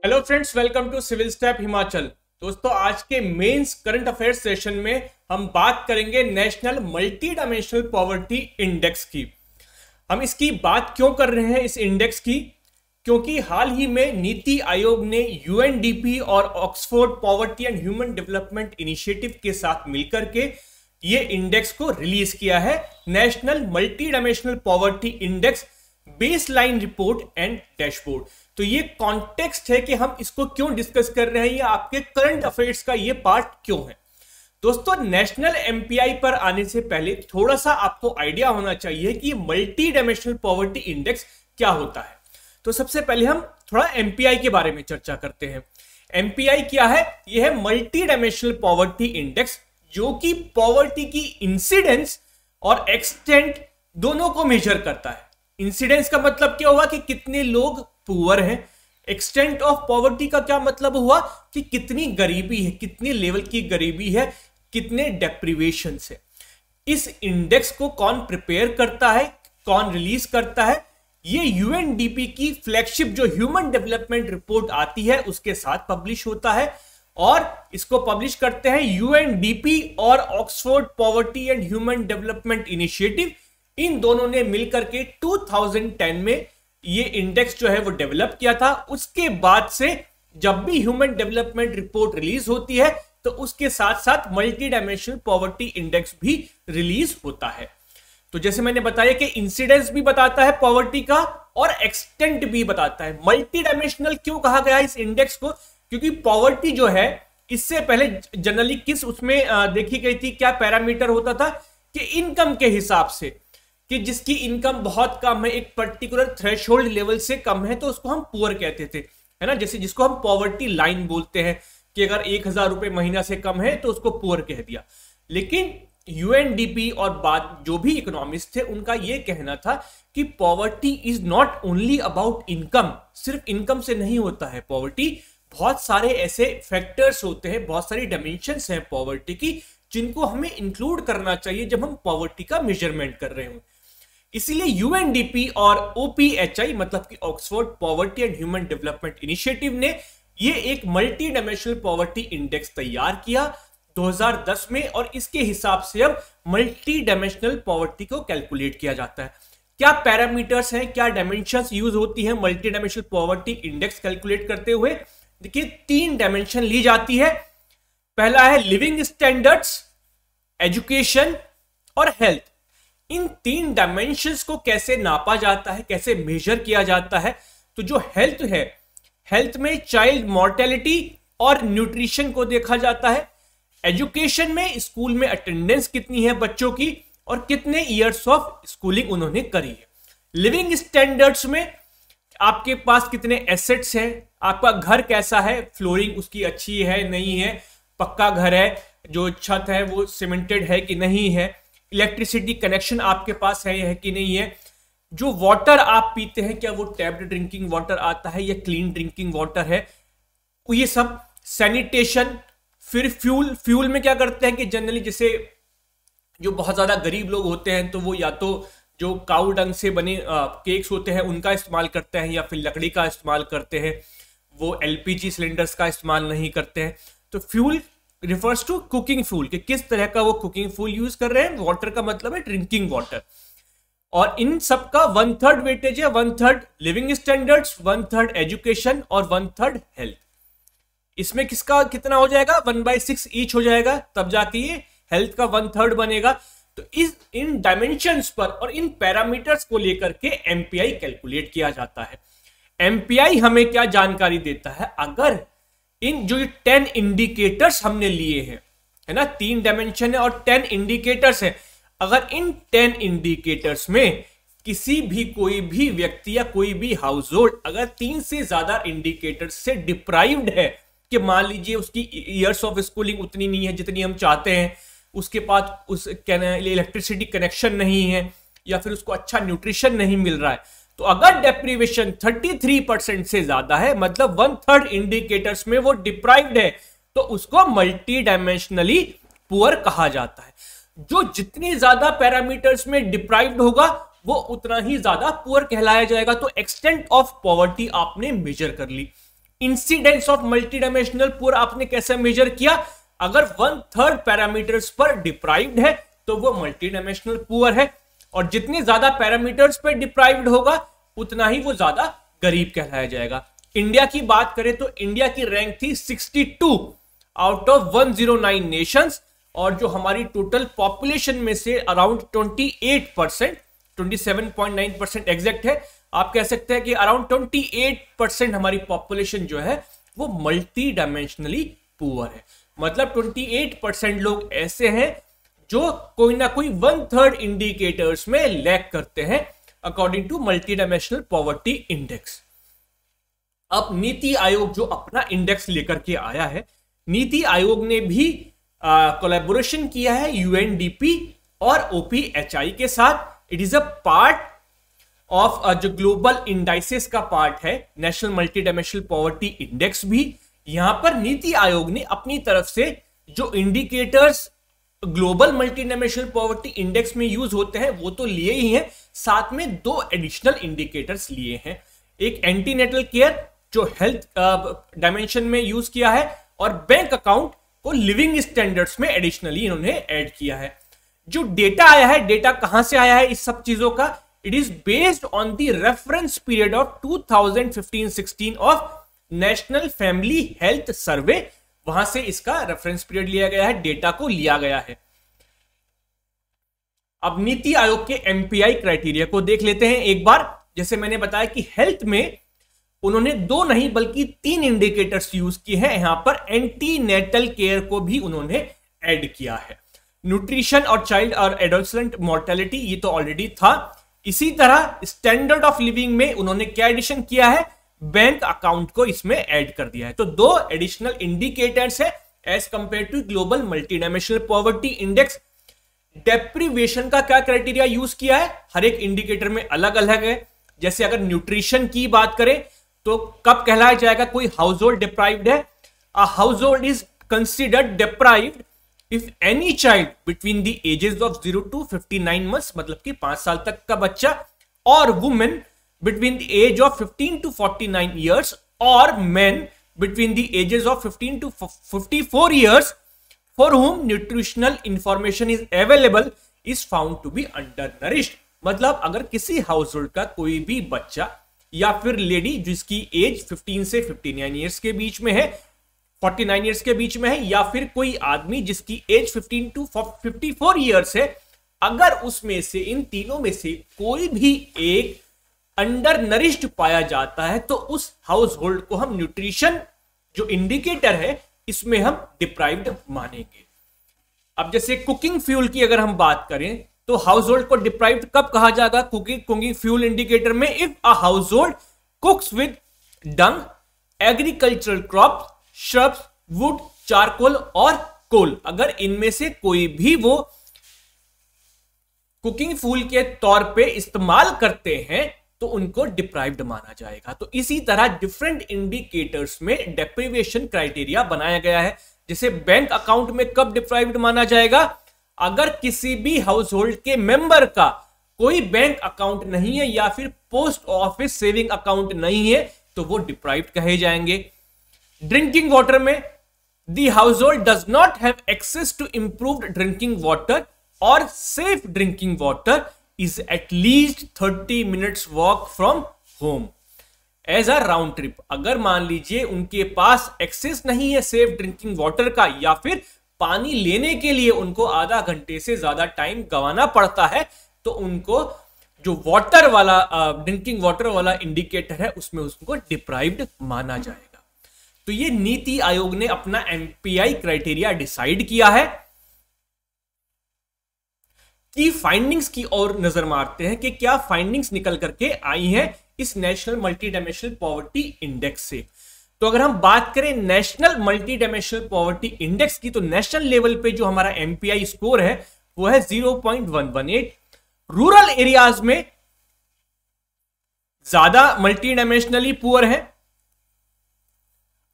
Hello friends, welcome to civil step Himachal. दोस्तों, आज के मेंस करंट अफेयर्स सेशन में हम बात करेंगे national multi dimensional poverty index की। हम इसकी बात क्यों कर रहे हैं इस इंडेक्स की? क्योंकि हाल ही में नीति आयोग ने यूएनडीपी और Oxford poverty and human development initiative के साथ मिलकर के ये इंडेक्स को रिलीज किया है, national multi dimensional poverty index baseline report and dashboard. तो ये कॉन्टेक्स्ट है कि हम इसको क्यों डिस्कस कर रहे हैं, या आपके करंट अफेयर्स का ये पार्ट क्यों है। दोस्तों, नेशनल एमपीआई पर आने से पहले थोड़ा सा आपको आइडिया होना चाहिए कि मल्टी डायमेंशनल पॉवर्टी इंडेक्स क्या होता है। तो सबसे पहले हम थोड़ा एमपीआई के बारे में चर्चा करते हैं। एमपीआई क्या है? यह है मल्टी डायमेंशनल पॉवर्टी इंडेक्स, जो कि पॉवर्टी की इंसिडेंस और एक्सटेंट दोनों को मेजर करता है। इंसिडेंस का मतलब क्या हुआ कि कितने लोग पुअर हैं। एक्सटेंट ऑफ पॉवर्टी का क्या मतलब हुआ कि कितनी गरीबी है, कितनी लेवल की गरीबी है, कितने डेप्रिवेशन है। इस इंडेक्स को कौन प्रिपेयर करता है, कौन रिलीज करता है? ये यूएनडीपी की फ्लैगशिप जो ह्यूमन डेवलपमेंट रिपोर्ट आती है उसके साथ पब्लिश होता है, और इसको पब्लिश करते हैं यूएनडीपी और Oxford poverty and human development initiative. इन दोनों ने मिलकर के 2010 में ये इंडेक्स जो है वो डेवलप किया था। उसके बाद से जब भी ह्यूमन डेवलपमेंट रिपोर्ट रिलीज होती है तो उसके साथ साथ मल्टी डायमेंशनल पॉवर्टी इंडेक्स भी रिलीज होता है। तो जैसे मैंने बताया कि इंसिडेंस भी बताता है पॉवर्टी का और एक्सटेंट भी बताता है। मल्टी डायमेंशनल क्यों कहा गया इस इंडेक्स को? क्योंकि पॉवर्टी जो है इससे पहले जनरली किस उसमें देखी गई थी, क्या पैरामीटर होता था कि इनकम के हिसाब से, कि जिसकी इनकम बहुत कम है, एक पर्टिकुलर थ्रेशोल्ड लेवल से कम है, तो उसको हम पुअर कहते थे, है ना। जैसे जिसको हम पॉवर्टी लाइन बोलते हैं कि अगर 1000 रुपए महीना से कम है तो उसको पुअर कह दिया। लेकिन यूएनडीपी और बाद जो भी इकोनॉमिस्ट थे उनका यह कहना था कि poverty is not only about income. सिर्फ इनकम से नहीं होता है पॉवर्टी, बहुत सारे ऐसे फैक्टर्स होते हैं, बहुत सारी डायमेंशंस हैं पॉवर्टी की, जिनको हमें इंक्लूड करना चाहिए जब हम पॉवर्टी का मेजरमेंट कर रहे हो। इसीलिए यूएनडीपी और ओपीएचआई मतलब कि Oxford poverty and human development initiative ने ये एक मल्टी डायमेंशनल पॉवर्टी इंडेक्स तैयार किया 2010 में, और इसके हिसाब से अब मल्टी डायमेंशनल पॉवर्टी को कैलकुलेट किया जाता है। क्या पैरामीटर्स हैं, क्या डायमेंशंस यूज होती है multi dimensional poverty index calculate करते हुए? देखिए, 3 डायमेंशन ली जाती है। पहला है लिविंग स्टैंडर्ड्स, एजुकेशन और हेल्थ। इन 3 डायमेंशंस को कैसे नापा जाता है, कैसे मेजर किया जाता है? तो जो हेल्थ है, हेल्थ में चाइल्ड मॉर्टेलिटी और न्यूट्रिशन को देखा जाता है। एजुकेशन में स्कूल में अटेंडेंस कितनी है बच्चों की और कितने ईयर्स ऑफ स्कूलिंग उन्होंने करी है। लिविंग स्टैंडर्ड्स में आपके पास कितने एसेट्स हैं, आपका घर कैसा है, फ्लोरिंग उसकी अच्छी है नहीं है, पक्का घर है, जो छत है वो सीमेंटेड है कि नहीं है, इलेक्ट्रिसिटी कनेक्शन आपके पास है कि नहीं है, जो वाटर आप पीते हैं क्या वो टैप्ड ड्रिंकिंग वाटर आता है या क्लीन ड्रिंकिंग वाटर है, ये सब। सैनिटेशन, फिर फ्यूल में क्या करते हैं कि जनरली जैसे जो बहुत ज्यादा गरीब लोग होते हैं तो वो या तो जो काऊ डंग से बने केक्स होते हैं उनका इस्तेमाल करते हैं, या फिर लकड़ी का इस्तेमाल करते हैं, वो एलपीजी सिलेंडर्स का इस्तेमाल नहीं करते हैं। तो fuel refers to cooking fuel, कि किस तरह का वो कुकिंग फ्यूल यूज कर रहे हैं। वाटर का मतलब है ड्रिंकिंग वाटर। और इन सब का 1/3 वेटेज है, 1/3 लिविंग स्टैंडर्ड्स, 1/3 एजुकेशन और 1/3 हेल्थ। इसमें किसका कितना हो जाएगा? 1/6 ईच हो जाएगा, तब जाके ये हेल्थ का 1/3 बनेगा। तो इन डायमेंशंस पर और इन पैरामीटर्स को लेकर के एमपीआई कैलकुलेट किया जाता है। एमपीआई हमें क्या जानकारी देता है? अगर इन जो 10 इंडिकेटर्स हमने लिए हैं, है ना, 3 डायमेंशन है और 10 इंडिकेटर्स है, अगर इन 10 इंडिकेटर्स में किसी भी कोई भी व्यक्ति या कोई भी हाउस होल्ड अगर 3 से ज्यादा इंडिकेटर्स से डिप्राइव्ड है, कि मान लीजिए उसकी ईयर्स ऑफ स्कूलिंग उतनी नहीं है जितनी हम चाहते हैं, उसके पास उस इलेक्ट्रिसिटी कनेक्शन नहीं है, या फिर उसको अच्छा न्यूट्रिशन नहीं मिल रहा है, तो अगर डेप्रीवेशन 33% से ज्यादा है, मतलब 1/3 इंडिकेटर्स में वो डिप्राइव्ड है, तो उसको मल्टी डायमेंशनली पुअर कहा जाता है। जो जितनी ज्यादा पैरामीटर्स में डिप्राइव्ड होगा वो उतना ही ज्यादा पुअर कहलाया जाएगा। तो एक्सटेंट ऑफ पॉवर्टी आपने मेजर कर ली। Incidence of multi dimensional poor आपने कैसे मेजर किया? अगर 1/3 पैरामीटर्स पर डिप्राइव्ड है तो वो मल्टी डायमेंशनल पुअर है, और जितने ज्यादा पैरामीटर्स पर डिप्राइव्ड होगा उतना ही वो ज्यादा गरीब कहलाया जाएगा। इंडिया की बात करें तो इंडिया की रैंक थी 62 आउट ऑफ 109 नेशंस, और जो हमारी टोटल पॉपुलेशन में से अराउंड 28%, 27.9% एग्जैक्ट है, आप कह सकते हैं कि अराउंड 28% हमारी पॉपुलेशन जो है वो मल्टी डायमेंशनली पुअर है। मतलब 28% लोग ऐसे हैं जो कोई ना कोई 1/3 इंडिकेटर्स में लैग करते हैं according to multi dimensional poverty index. अब नीति आयोग जो अपना इंडेक्स लेकर के आया है, नीति आयोग ने भी कोलैबोरेशन किया है यूएनडीपी और ओपीएचआई के साथ। It is a part of जो ग्लोबल इंडाइसेस का पार्ट है national multi dimensional poverty index भी। यहां पर नीति आयोग ने अपनी तरफ से जो indicators global multi dimensional poverty index में यूज होते हैं वो तो लिए ही हैं, साथ में 2 एडिशनल इंडिकेटर्स लिए हैं। एक एंटीनेटल केयर जो हेल्थ डायमेंशन में यूज किया है, और बैंक अकाउंट को लिविंग स्टैंडर्ड्स में एडिशनली इन्होंने ऐड किया है। जो डेटा आया है, डेटा कहां से आया है इस सब चीजों का? It is based on the reference period of 2015-16 of national family health survey. वहां से इसका रेफरेंस पीरियड लिया गया है, डेटा को लिया गया है। अब नीति आयोग के एमपीआई क्राइटेरिया को देख लेते हैं एक बार। जैसे मैंने बताया कि हेल्थ में उन्होंने 2 नहीं बल्कि 3 इंडिकेटर्स यूज किए हैं। यहां पर एंटीनेटल केयर को भी उन्होंने ऐड किया है। न्यूट्रिशन और चाइल्ड और एडोलसेंट मोर्टेलिटी ये तो ऑलरेडी था। इसी तरह स्टैंडर्ड ऑफ लिविंग में उन्होंने क्या एडिशन किया है? बैंक अकाउंट को इसमें ऐड कर दिया है। तो 2 एडिशनल इंडिकेटर्स है as compare to global multi dimensional poverty index. Deprivation का क्या क्राइटेरिया यूज किया है? हर एक इंडिकेटर में अलग अलग है। जैसे अगर न्यूट्रिशन की बात करें तो कब कहलाया जाएगा कोई हाउस होल्ड डिप्राइव्ड है? A household is considered deprived if any child between the ages of 0 to 59 months, मतलब कि 5 साल तक का बच्चा, और women between the age of 15 to 49 years, or men between the ages of 15 to 54 years for whom nutritional information is available is found to be undernourished। मतलब अगर किसी हाउस होल्ड का कोई भी बच्चा या फिर लेडी जिसकी एज 15 से 59 ईयर्स के बीच में है, 49 ईयर्स के बीच में है, या फिर कोई आदमी जिसकी एज 15 to 54 ईयर्स है, अगर उसमें से इन तीनों में से कोई भी एक अंडर नरिश्ड पाया जाता है तो उस हाउस होल्ड को हम न्यूट्रिशन जो इंडिकेटर है इसमें हम डिप्राइव्ड मानेंगे। अब जैसे कुकिंग फ्यूल की अगर हम बात करें तो हाउस होल्ड को डिप्राइव्ड कब कहा जाएगा? कुकिंग फ्यूल इंडिकेटर में if a household cooks with dung, agricultural crop, shrubs, wood, charcoal और कोल, अगर इनमें से कोई भी वो कुकिंग फ्यूल के तौर पे इस्तेमाल करते हैं तो उनको डिप्राइव्ड माना जाएगा। तो इसी तरह डिफरेंट इंडिकेटर्स में डेप्रिवेशन क्राइटेरिया बनाया गया है। जैसे बैंक अकाउंट में कब डिप्राइव्ड माना जाएगा? अगर किसी भी हाउस होल्ड के मेंबर का कोई बैंक अकाउंट नहीं है या फिर पोस्ट ऑफिस सेविंग अकाउंट नहीं है तो वो डिप्राइव्ड कहे जाएंगे। ड्रिंकिंग वाटर में द हाउस होल्ड does not have access to improved drinking water और safe drinking water is at least 30 minutes walk from home as a round trip। अगर मान लीजिए उनके पास एक्सेस नहीं है सेफ ड्रिंकिंग वाटर का, या फिर पानी लेने के लिए उनको आधा घंटे से ज्यादा टाइम गंवाना पड़ता है, तो उनको जो वाटर वाला ड्रिंकिंग वाटर वाला इंडिकेटर है उसमें उसको डिप्राइव्ड माना जाएगा। तो ये नीति आयोग ने अपना एमपीआई क्राइटेरिया डिसाइड किया है। की फाइंडिंग्स की ओर नजर मारते हैं कि क्या फाइंडिंग्स निकल करके आई हैं इस national multi dimensional poverty index से। तो अगर हम बात करें national multi dimensional poverty index की, तो नेशनल लेवल पे जो हमारा एमपीआई स्कोर है वो है 0.118। रूरल एरियाज में ज्यादा मल्टी डायमेंशनली पुअर है,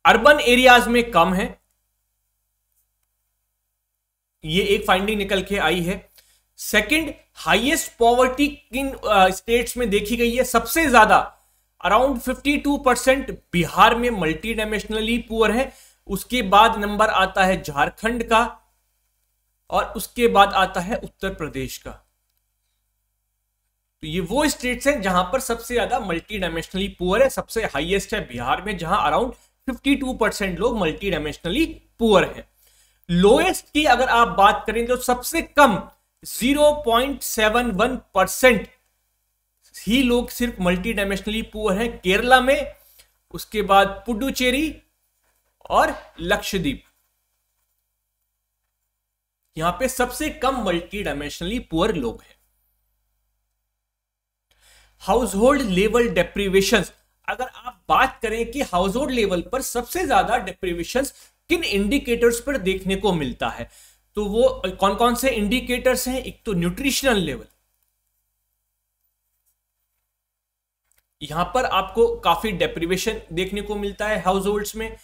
अर्बन एरियाज में कम है। ये एक फाइंडिंग निकल के आई है। सेकंड, हाईएस्ट पॉवर्टी किन स्टेट्स में देखी गई है? सबसे ज्यादा अराउंड 52% बिहार में मल्टी डायमेंशनली पुअर है। उसके बाद नंबर आता है झारखंड का और उसके बाद आता है उत्तर प्रदेश का। तो ये वो स्टेट्स हैं जहां पर सबसे ज्यादा मल्टी डायमेंशनली पुअर है। सबसे हाईएस्ट है बिहार में, जहां अराउंड 52% लोग मल्टी डायमेंशनली पुअर हैं। लोएस्ट की अगर आप बात करें तो सबसे कम 0.71% ही लोग सिर्फ मल्टी डायमेंशनली पुअर हैं केरला में, उसके बाद पुडुचेरी और लक्षद्वीप। यहां पे सबसे कम मल्टी डायमेंशनली पुअर लोग हैं। हाउस होल्ड लेवल डेप्रीवेशन, अगर आप बात करें कि हाउस होल्ड लेवल पर सबसे ज्यादा डेप्रीवेशन किन इंडिकेटर्स पर देखने को मिलता है, तो वो कौन कौन से इंडिकेटर्स हैं। एक तो न्यूट्रिशनल लेवल, यहां पर आपको काफी डेप्रीवेशन देखने को मिलता है हाउस होल्ड्स में।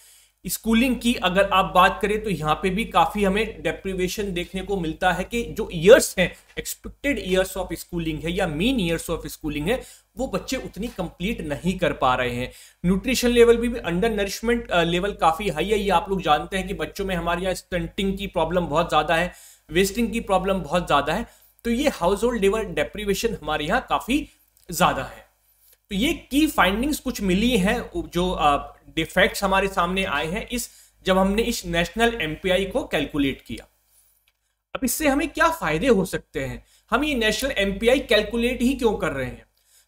स्कूलिंग की अगर आप बात करें तो यहां पे भी काफी हमें डेप्रीवेशन देखने को मिलता है कि जो ईयर्स हैं, एक्सपेक्टेड ईयर्स ऑफ स्कूलिंग है या मीन ईयर्स ऑफ स्कूलिंग है, वो बच्चे उतनी कंप्लीट नहीं कर पा रहे हैं। न्यूट्रिशन लेवल भी अंडर नरिशमेंट लेवल काफी हाई है। ये आप लोग जानते हैं कि बच्चों में हमारे यहाँ स्टंटिंग की प्रॉब्लम बहुत ज्यादा है, वेस्टिंग की प्रॉब्लम बहुत ज्यादा है। तो ये हाउस होल्ड लेवल डेप्रीवेशन हमारे यहाँ काफी ज्यादा है। तो ये की फाइंडिंग्स कुछ मिली हैं, जो डिफेक्ट्स हमारे सामने आए हैं जब हमने इस नेशनल एमपीआई को कैलकुलेट किया। अब इससे हमें क्या फायदे हो सकते हैं, हम ये नेशनल एमपीआई कैलकुलेट ही क्यों कर रहे हैं,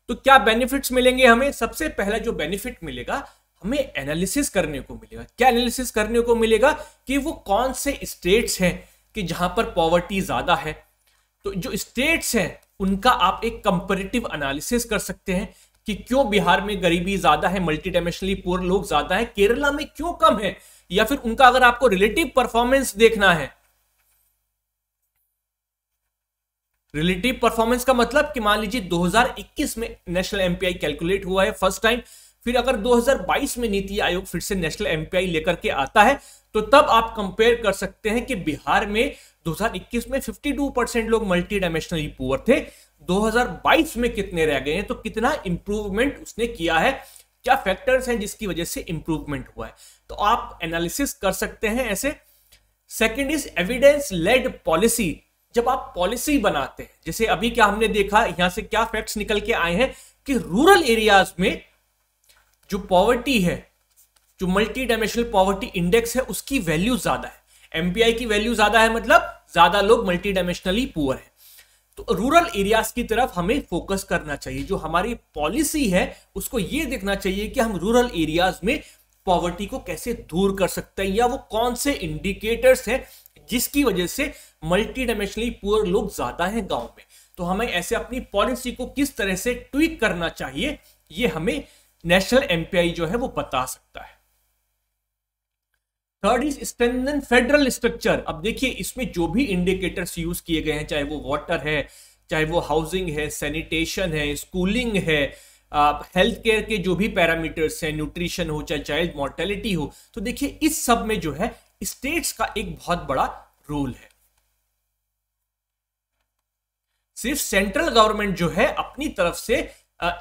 तो क्या बेनिफिट्स मिलेंगे हमें। सबसे पहला जो बेनिफिट मिलेगा, हमें एनालिसिस करने को मिलेगा। क्या एनालिसिस करने को मिलेगा कि वो कौन से स्टेट्स हैं कि जहां पर पॉवर्टी ज्यादा है। तो जो स्टेट्स हैं उनका आप एक कंपैरेटिव एनालिसिस कर सकते हैं कि क्यों बिहार में गरीबी ज्यादा है, मल्टी डायमेंशनली पुअर लोग ज्यादा है, केरला में क्यों कम है, या फिर उनका अगर आपको रिलेटिव परफॉर्मेंस देखना है। रिलेटिव परफॉर्मेंस का मतलब कि मान लीजिए 2021 में नेशनल एमपीआई कैलकुलेट हुआ है फर्स्ट टाइम, फिर अगर 2022 में नीति आयोग फिर से नेशनल एमपीआई लेकर के आता है, तो तब आप कंपेयर कर सकते हैं कि बिहार में 2021 में 52% लोग मल्टी डायमेंशनली पुअर थे, 2022 में कितने रह गए हैं, तो कितना इंप्रूवमेंट उसने किया है, क्या फैक्टर्स हैं जिसकी वजह से इंप्रूवमेंट हुआ है। तो आप एनालिसिस कर सकते हैं ऐसे। Second is evidence led policy. जब आप पॉलिसी बनाते हैं, जैसे अभी क्या हमने देखा, यहां से क्या फैक्ट्स निकल के आए हैं कि रूरल एरियाज में जो पॉवर्टी है, जो मल्टी डायमेंशनल पॉवर्टी इंडेक्स है, उसकी वैल्यू ज्यादा है। एमपीआई की वैल्यू ज्यादा है, मतलब ज्यादा लोग मल्टी डायमेंशनली पुअर है। तो रूरल एरियाज की तरफ हमें फोकस करना चाहिए। जो हमारी पॉलिसी है उसको ये देखना चाहिए कि हम रूरल एरियाज में पॉवर्टी को कैसे दूर कर सकते हैं, या वो कौन से इंडिकेटर्स हैं जिसकी वजह से मल्टी डायमेंशनली पुअर लोग ज्यादा हैं गांव में। तो हमें ऐसे अपनी पॉलिसी को किस तरह से ट्वीक करना चाहिए, ये हमें नेशनल एमपीआई जो है वो बता सकता है। Third is strengthen federal structure. अब देखिए इसमें जो भी इंडिकेटर्स यूज किए गए हैं, चाहे वो वाटर है, चाहे वो हाउसिंग है, सैनिटेशन है, स्कूलिंग है, हेल्थ केयर के जो भी पैरामीटर्स हैं, न्यूट्रिशन हो, चाहे चाइल्ड मॉर्टेलिटी हो, तो देखिए इस सब में जो है स्टेट्स का एक बहुत बड़ा रोल है। सिर्फ सेंट्रल गवर्नमेंट जो है अपनी तरफ से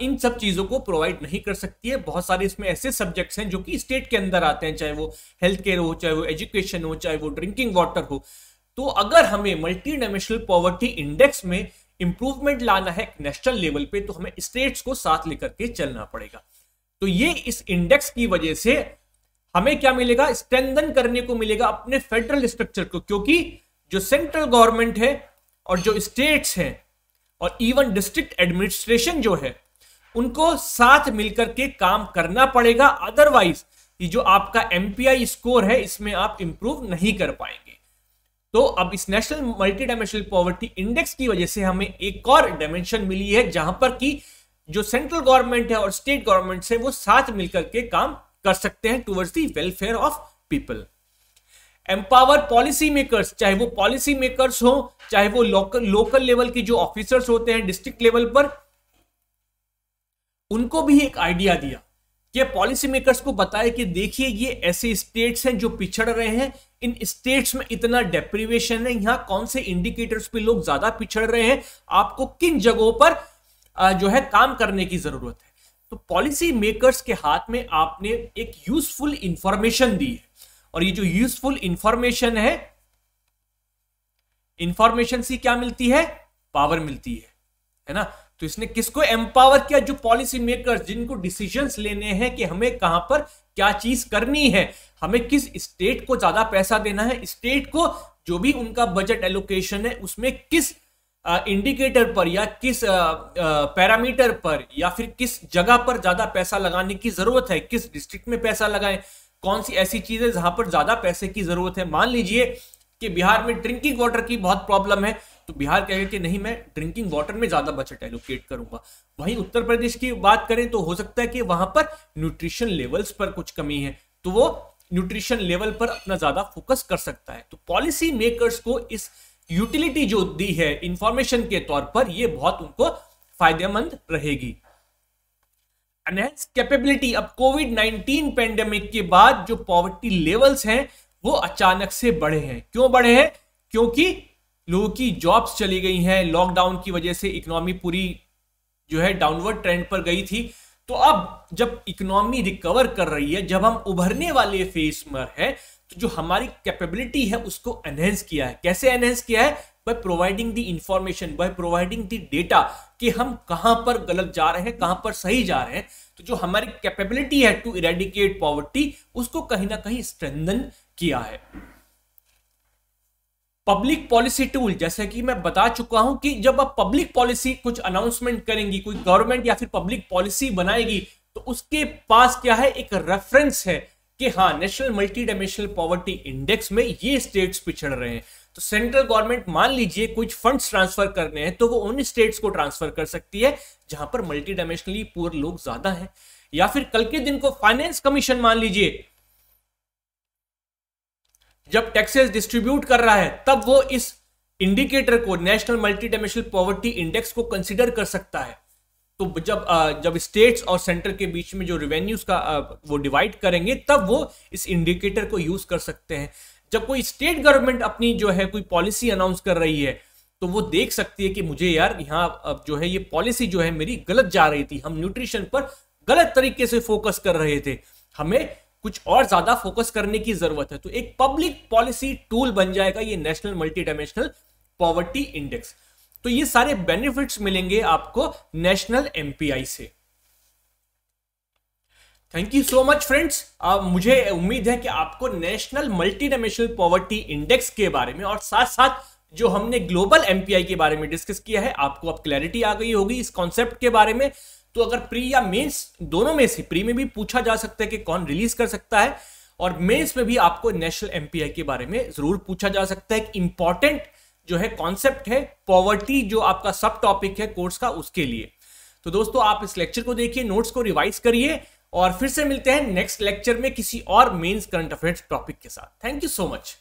इन सब चीजों को प्रोवाइड नहीं कर सकती है। बहुत सारे इसमें ऐसे सब्जेक्ट्स हैं जो कि स्टेट के अंदर आते हैं, चाहे वो हेल्थ केयर हो, चाहे वो एजुकेशन हो, चाहे वो ड्रिंकिंग वाटर हो। तो अगर हमें मल्टी डायमेंशनल पॉवर्टी इंडेक्स में इंप्रूवमेंट लाना है नेशनल लेवल पे, तो हमें स्टेट्स को साथ लेकर के चलना पड़ेगा। तो ये इस इंडेक्स की वजह से हमें क्या मिलेगा, स्ट्रेंथन करने को मिलेगा अपने फेडरल स्ट्रक्चर को, क्योंकि जो सेंट्रल गवर्नमेंट है और जो स्टेट्स हैं और इवन डिस्ट्रिक्ट एडमिनिस्ट्रेशन जो है, उनको साथ मिलकर के काम करना पड़ेगा। अदरवाइज ये जो आपका एमपीआई स्कोर है इसमें आप इंप्रूव नहीं कर पाएंगे। तो अब इस national multi dimensional poverty index की वजह से हमें एक और डायमेंशन मिली है, जहां पर कि जो सेंट्रल गवर्नमेंट है और स्टेट गवर्नमेंट है वो साथ मिलकर के काम कर सकते हैं towards the welfare of people. Empower policy makers, चाहे वो पॉलिसी मेकर्स हो, चाहे वो लोकल लेवल के जो ऑफिसर्स होते हैं डिस्ट्रिक्ट लेवल पर, उनको भी एक आइडिया दिया कि पॉलिसी मेकर्स को बताया कि देखिए ये ऐसे स्टेट्स हैं जो पिछड़ रहे हैं, इन स्टेट्स में इतना डेप्रीवेशन है, यहां कौन से इंडिकेटर्स पे लोग ज्यादा पिछड़ रहे हैं, आपको किन जगहों पर जो है काम करने की जरूरत है। तो पॉलिसी मेकर्स के हाथ में आपने एक यूजफुल इंफॉर्मेशन दी है, और ये जो यूजफुल इंफॉर्मेशन से क्या मिलती है? पावर मिलती है ना। तो इसने किसको एम्पावर किया? जो पॉलिसी मेकर्स, जिनको डिसीजंस लेने हैं कि हमें कहां पर क्या चीज करनी है, हमें किस स्टेट को ज्यादा पैसा देना है, स्टेट को जो भी उनका बजट एलोकेशन है उसमें किस इंडिकेटर पर या किस पैरामीटर पर या फिर किस जगह पर ज्यादा पैसा लगाने की जरूरत है, किस डिस्ट्रिक्ट में पैसा लगाएं, कौन सी ऐसी चीजें जहां पर ज्यादा पैसे की जरूरत है। मान लीजिए कि बिहार में ड्रिंकिंग वाटर की बहुत प्रॉब्लम है, तो बिहार कहेगा कि नहीं, मैं ड्रिंकिंग वाटर में ज्यादा बजट एलोकेट करूंगा। वहीं उत्तर प्रदेश की बात करें तो हो सकता है कि वहां पर न्यूट्रिशन लेवल्स पर कुछ कमी है, तो वो न्यूट्रिशन लेवल पर अपना ज्यादा फोकस कर सकता है। तो पॉलिसी मेकर्स को इस यूटिलिटी जो दी है इंफॉर्मेशन के तौर पर, ये बहुत उनको फायदेमंद रहेगी। Enhance capability. अब कोविड-19 पेंडेमिक के बाद जो पॉवर्टी लेवल्स हैं वो अचानक से बढ़े हैं। क्यों बढ़े हैं? क्योंकि लोगों की जॉब्स चली गई हैं, लॉकडाउन की वजह से इकोनॉमी पूरी जो है डाउनवर्ड ट्रेंड पर गई थी। तो अब जब इकोनॉमी रिकवर कर रही है, जब हम उभरने वाले फेज में है, तो जो हमारी कैपेबिलिटी है उसको एनहेंस किया है। कैसे एनहेंस किया है? By providing the information, by providing the data, कि हम कहां पर गलत जा रहे हैं, कहां पर सही जा रहे हैं। तो जो हमारी कैपेबिलिटी है टू इरेडिकेट पॉवर्टी, उसको कहीं ना कहीं स्ट्रेंथन किया है। पब्लिक पॉलिसी टूल, जैसे कि मैं बता चुका हूं कि जब आप पब्लिक पॉलिसी कुछ अनाउंसमेंट करेंगी, कोई गवर्नमेंट या फिर पब्लिक पॉलिसी बनाएगी, तो उसके पास क्या है? एक रेफरेंस है कि हाँ, national multi dimensional poverty index में ये स्टेट्स पिछड़ रहे हैं। तो सेंट्रल गवर्नमेंट मान लीजिए कुछ फंड्स ट्रांसफर करने हैं, तो वो उन स्टेट्स को ट्रांसफर कर सकती है जहां पर मल्टी डायमेंशनली पुअर लोग ज्यादा हैं। या फिर कल के दिन को फाइनेंस कमीशन मान लीजिए जब टैक्सेस डिस्ट्रीब्यूट कर रहा है, तब वो इस इंडिकेटर को, national multi dimensional poverty index को कंसीडर कर सकता है। तो जब स्टेट्स और सेंटर के बीच में जो रेवेन्यूज का वो डिवाइड करेंगे, तब वो इस इंडिकेटर को यूज कर सकते हैं। जब कोई स्टेट गवर्नमेंट अपनी जो है कोई पॉलिसी अनाउंस कर रही है, तो वो देख सकती है कि मुझे यार यहाँ जो है ये पॉलिसी जो है मेरी गलत जा रही थी, हम न्यूट्रिशन पर गलत तरीके से फोकस कर रहे थे, हमें कुछ और ज्यादा फोकस करने की जरूरत है। तो एक पब्लिक पॉलिसी टूल बन जाएगा ये national multi dimensional poverty index. तो ये सारे बेनिफिट्स मिलेंगे आपको नेशनल एमपीआई से। Thank you so much friends. मुझे उम्मीद है कि आपको national multi dimensional poverty index के बारे में और साथ साथ जो हमने ग्लोबल एमपीआई के बारे में डिस्कस किया है, आपको अब क्लैरिटी आ गई होगी इस कॉन्सेप्ट के बारे में। तो अगर प्री या मेंस दोनों में से, प्री में भी पूछा जा सकता है कि कौन रिलीज कर सकता है, और मेंस में भी आपको नेशनल एमपीआई के बारे में जरूर पूछा जा सकता है। इंपॉर्टेंट जो है कॉन्सेप्ट है पॉवर्टी, जो आपका सब टॉपिक है कोर्स का, उसके लिए। तो दोस्तों आप इस लेक्चर को देखिए, नोट्स को रिवाइज करिए, और फिर से मिलते हैं नेक्स्ट लेक्चर में किसी और मेंस करंट अफेयर्स टॉपिक के साथ। Thank you so much.